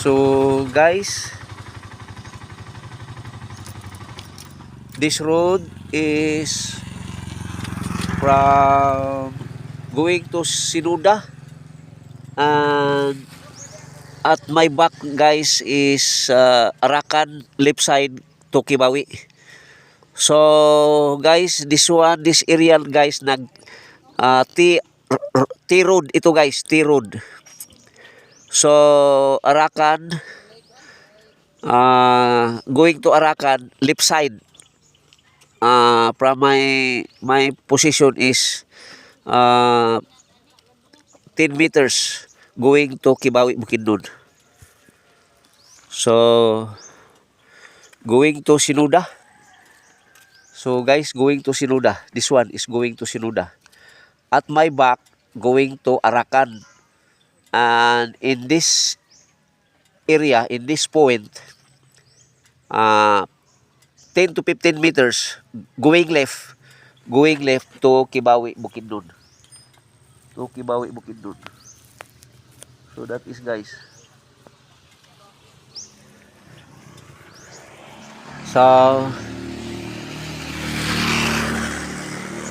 So guys, this road is from going to Sinuda, and at my back guys is Arakan, left side to Kibawi. So guys, this area guys T road ito guys, T road. So Arakan, going to Arakan, left side. From my position is 10 meters going to Kibawi, Bukidnon. So going to Sinuda. So guys, going to Sinuda. This one is going to Sinuda. At my back, going to Arakan. And in this area, in this point, 10 to 15 meters going left to Kibawi, Bukidnon. To Kibawi, Bukidnon. So that is guys. So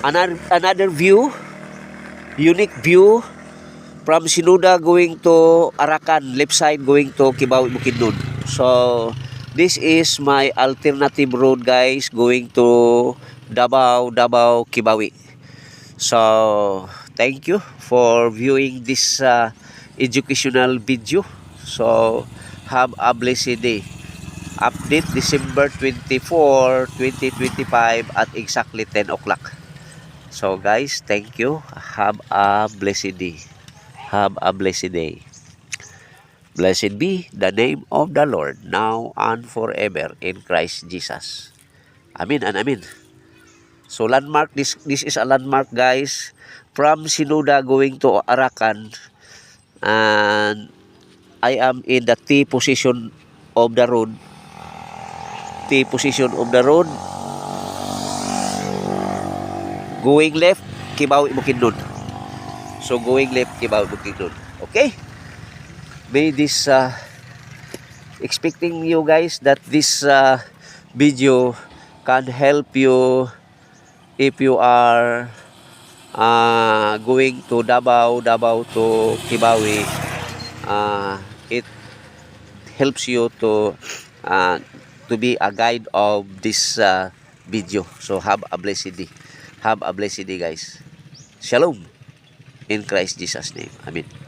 another view, unique view from Sinuda going to Arakan, left side going to Kibawi, Bukidnon. So this is my alternative road guys going to Davao, Kibawi. So thank you for viewing this educational video. So have a blessed day. Update December 24, 2025 at exactly 10 o'clock. So guys, thank you. Have a blessed day. Have a blessed day. Blessed be the name of the Lord, now and forever, in Christ Jesus. Amen and amen. So landmark, this is a landmark guys, from Sinuda going to Arakan, and I am in the T position of the road. T position of the road. Going left, Kibawi, Bukidnon. So going left, Kibawi, Bukidnon. Okay? May this expecting you guys that this video can help you if you are going to Davao to Kibawi. It helps you to be a guide of this video. So have a blessed day. Have a blessed day guys. Shalom in Christ Jesus' name. Amen.